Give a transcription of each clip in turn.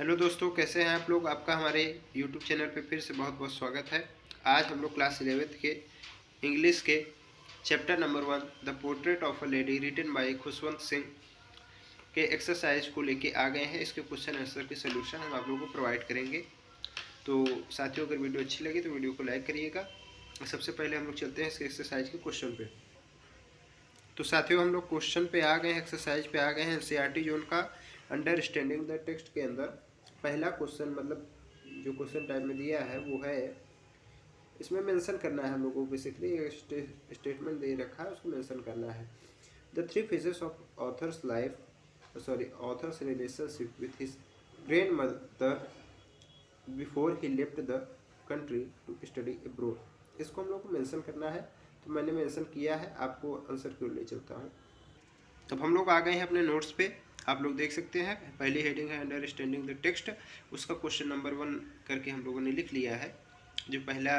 Hello दोस्तों, कैसे हैं आप लोग। आपका हमारे यूट्यूब चैनल पे फिर से बहुत बहुत स्वागत है। आज हम लोग क्लास 11th के इंग्लिश के chapter number 1 the portrait of a lady written by Khushwant Singh के एक्सरसाइज को लेके आ गए हैं। इसके क्वेश्चन आंसर के सोल्यूशन हम आप लोगों को प्रोवाइड करेंगे। तो साथियों, अगर वीडियो अच्छी लगी तो वीडियो को लाइक करिएगा। सबसे पहले हम लोग चलते हैं इसके एक्सरसाइज के क्वेश्चन पे। तो साथियों, हम लोग क्वेश्चन पे आ गए हैं, एक्सरसाइज पे आ गए हैं। एनसीईआरटी जोन का अंडरस्टैंडिंग द टेक्स्ट के अंदर पहला क्वेश्चन, मतलब जो क्वेश्चन टाइप में दिया है वो है, इसमें मेंशन करना है हम लोगों को। बेसिकली स्टेटमेंट दे रखा है, उसको मेंशन करना है। The three phases of author's life, author's relationship with his grandmother before he left the country to study abroad. इसको हम लोग को मेंशन करना है। तो मैंने मेंशन किया है, आपको आंसर की ओर ले चलता हूँ। तब हम लोग आ गए हैं अपने नोट्स पे। आप लोग देख सकते हैं, पहली हेडिंग है अंडरस्टैंडिंग द टेक्स्ट। उसका क्वेश्चन नंबर 1 करके हम लोगों ने लिख लिया है। जो पहला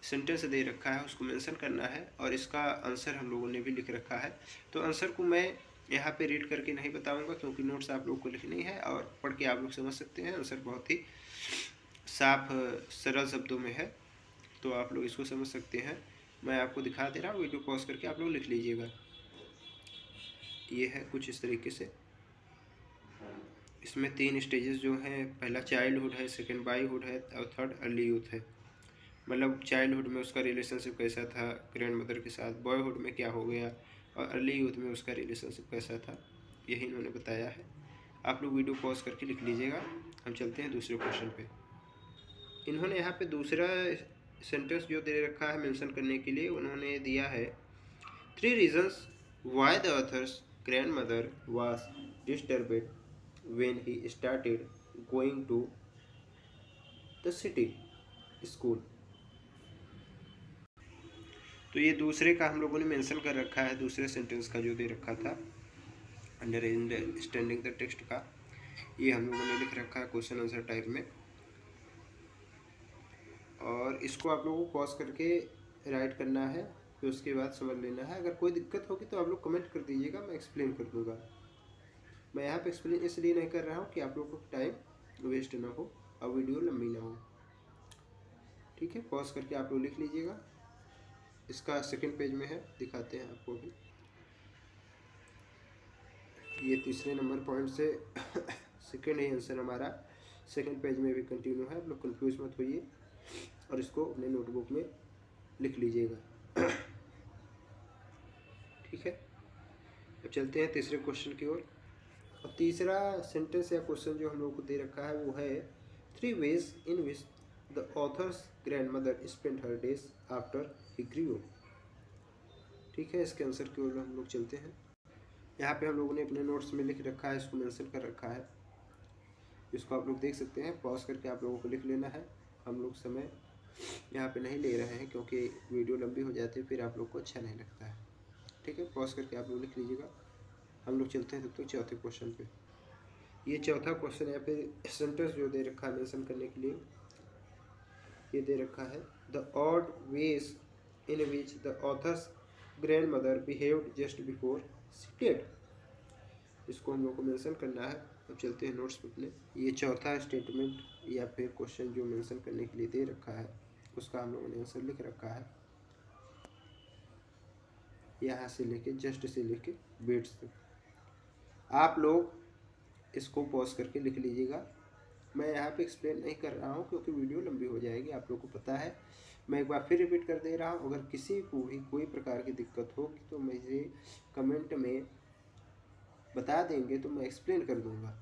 सेंटेंस दे रखा है उसको मेंशन करना है, और इसका आंसर हम लोगों ने भी लिख रखा है। तो आंसर को मैं यहाँ पे रीड करके नहीं बताऊँगा, क्योंकि नोट्स आप लोग को लिखनी है और पढ़ के आप लोग समझ सकते हैं। आंसर बहुत ही साफ सरल शब्दों में है, तो आप लोग इसको समझ सकते हैं। मैं आपको दिखा दे रहा हूँ, वीडियो पॉज करके आप लोग लिख लीजिएगा। ये है कुछ इस तरीके से। इसमें 3 स्टेजेस जो हैं, पहला चाइल्डहुड है, सेकंड बॉयहुड है और थर्ड अर्ली यूथ है। मतलब चाइल्डहुड में उसका रिलेशनशिप कैसा था ग्रैंड मदर के साथ, बॉयहुड में क्या हो गया, और अर्ली यूथ में उसका रिलेशनशिप कैसा था, यही इन्होंने बताया है। आप लोग वीडियो पॉज करके लिख लीजिएगा। हम चलते हैं दूसरे क्वेश्चन पे। इन्होंने यहाँ पे दूसरा सेंटेंस जो दे रखा है मेंशन करने के लिए, उन्होंने दिया है 3 reasons why the author's grand mother was disturbed when he started going to the city school। तो ये दूसरे का हम लोगों ने मेंशन कर रखा है, दूसरे सेंटेंस का जो दे रखा था अंडरस्टैंडिंग द टेक्स्ट का, ये हम लोगों ने लिख रखा है क्वेश्चन आंसर टाइप में। और इसको आप लोगों को पॉज करके राइट करना है, फिर उसके बाद समझ लेना है। अगर कोई दिक्कत होगी तो आप लोग कमेंट कर दीजिएगा, मैं एक्सप्लेन कर दूँगा। मैं यहाँ पे एक्सप्लेन इसलिए नहीं कर रहा हूँ कि आप लोगों को टाइम वेस्ट ना हो और वीडियो लंबी ना हो। ठीक है, पॉज करके आप लोग लिख लीजिएगा। इसका सेकंड पेज में है, दिखाते हैं आपको भी। ये तीसरे नंबर पॉइंट से सेकंड ही आंसर हमारा सेकंड पेज में भी कंटिन्यू है। आप लोग कंफ्यूज मत होइए और इसको अपने नोटबुक में लिख लीजिएगा। ठीक है, अब चलते हैं तीसरे क्वेश्चन की ओर। और तीसरा सेंटेंस या क्वेश्चन जो हम लोग को दे रखा है वो है 3 ways in which the author's grandmother spent her days after he grew। ठीक है, इसके आंसर की ओर हम लोग चलते हैं। यहाँ पे हम लोगों ने अपने नोट्स में लिख रखा है, इसको मेंशन कर रखा है। इसको आप लोग देख सकते हैं, पॉज करके आप लोगों को लिख लेना है। हम लोग समय यहाँ पे नहीं ले रहे हैं, क्योंकि वीडियो लंबी हो जाती है, फिर आप लोग को अच्छा नहीं लगता है। ठीक है, पॉज करके आप लोग लिख लीजिएगा। हम लोग चलते हैं तब तक चौथे क्वेश्चन पे। ये चौथा क्वेश्चन या फिर सेंटेंस जो दे रखा है मेंशन करने के लिए, ये दे रखा है the odd ways in which the author's grand mother behaved just before she did. इसको हम लोग को मेंशन करना है। अब चलते हैं नोट्स पे अपने। ये चौथा स्टेटमेंट या फिर क्वेश्चन जो मेंशन करने के लिए दे रखा है, उसका हम लोगों ने आंसर लिख रखा है। यहाँ से लेके जस्ट से लेके बेड्स तक आप लोग इसको पॉज करके लिख लीजिएगा। मैं यहाँ पे एक्सप्लेन नहीं कर रहा हूँ, क्योंकि वीडियो लंबी हो जाएगी, आप लोगों को पता है। मैं एक बार फिर रिपीट कर दे रहा हूँ, अगर किसी को भी कोई प्रकार की दिक्कत होगी तो मुझे कमेंट में बता देंगे, तो मैं एक्सप्लेन कर दूँगा।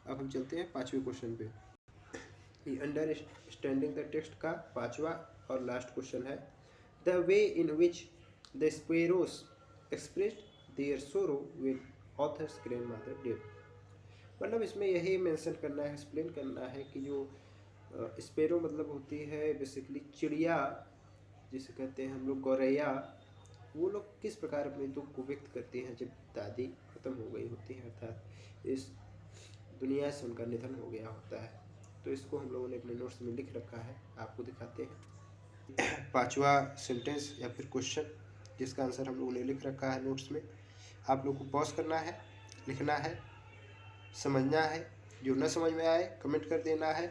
अब हम चलते हैं पाँचवें क्वेश्चन पे। ये अंडरस्टैंडिंग द टेक्स्ट का पाँचवा और लास्ट क्वेश्चन है the way in which the sparrows expressed their sorrow when author's grandmother dead. मतलब इसमें यही मेंशन करना है, एक्सप्लेन करना है कि जो स्पैरो मतलब होती है बेसिकली चिड़िया, जिसे कहते हैं हम लोग गौरैया, वो लोग किस प्रकार अपने दुख को व्यक्त करती हैं जब दादी खत्म हो गई होती है, अर्थात इस दुनिया से उनका निधन हो गया होता है। तो इसको हम लोगों ने अपने नोट्स में लिख रखा है, आपको दिखाते हैं। पांचवा सेंटेंस या फिर क्वेश्चन, जिसका आंसर हम लोगों ने लिख रखा है नोट्स में। आप लोग को पॉज करना है, लिखना है, समझना है, जो न समझ में आए कमेंट कर देना है।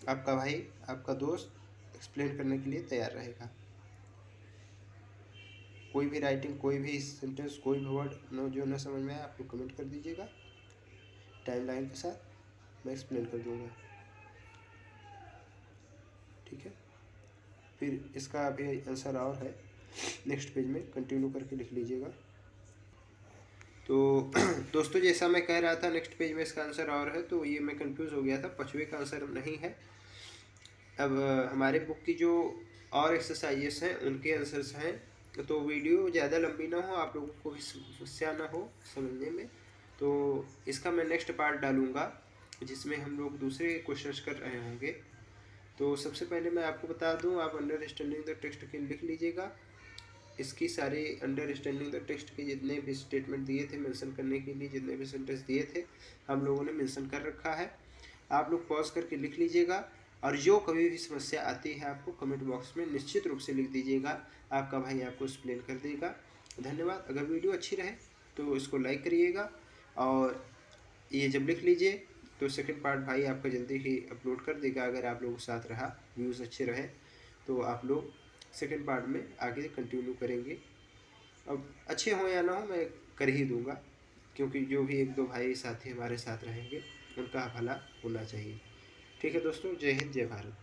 आपका भाई, आपका दोस्त एक्सप्लेन करने के लिए तैयार रहेगा। कोई भी राइटिंग, कोई भी सेंटेंस, कोई भी वर्ड जो न समझ में आए आप लोग कमेंट कर दीजिएगा। टाइमलाइन के साथ मैं एक्सप्लेन कर दूँगा, ठीक है। फिर इसका अभी आंसर और है, नेक्स्ट पेज में कंटिन्यू करके लिख लीजिएगा। तो दोस्तों जैसा मैं कह रहा था नेक्स्ट पेज में इसका आंसर और है, तो ये मैं कंफ्यूज हो गया था, 5वें का आंसर नहीं है। अब हमारे बुक की जो और एक्सरसाइजेस हैं उनके आंसर्स हैं, तो वीडियो ज़्यादा लंबी ना हो, आप लोगों को भी समस्या ना हो समझने में, तो इसका मैं नेक्स्ट पार्ट डालूँगा जिसमें हम लोग दूसरे क्वेश्चंस कर रहे होंगे। तो सबसे पहले मैं आपको बता दूं, आप अंडरस्टैंडिंग द टेक्स्ट के लिख लीजिएगा। इसकी सारी अंडरस्टैंडिंग द टेक्स्ट के जितने भी स्टेटमेंट दिए थे मेंशन करने के लिए, जितने भी सेंटेंस दिए थे हम लोगों ने मेंशन कर रखा है। आप लोग पॉज करके लिख लीजिएगा, और जो कभी भी समस्या आती है आपको कमेंट बॉक्स में निश्चित रूप से लिख दीजिएगा, आपका भाई आपको एक्सप्लेन कर देगा। धन्यवाद। अगर वीडियो अच्छी रहे तो इसको लाइक करिएगा, और ये जब लिख लीजिए तो सेकंड पार्ट भाई आपका जल्दी ही अपलोड कर देगा। अगर आप लोगों के साथ रहा, व्यूज़ अच्छे रहे, तो आप लोग सेकंड पार्ट में आगे कंटिन्यू करेंगे। अब अच्छे हो या ना हो मैं कर ही दूंगा, क्योंकि जो भी 1-2 भाई साथी हमारे साथ रहेंगे उनका भला होना चाहिए। ठीक है दोस्तों, जय हिंद, जय भारत।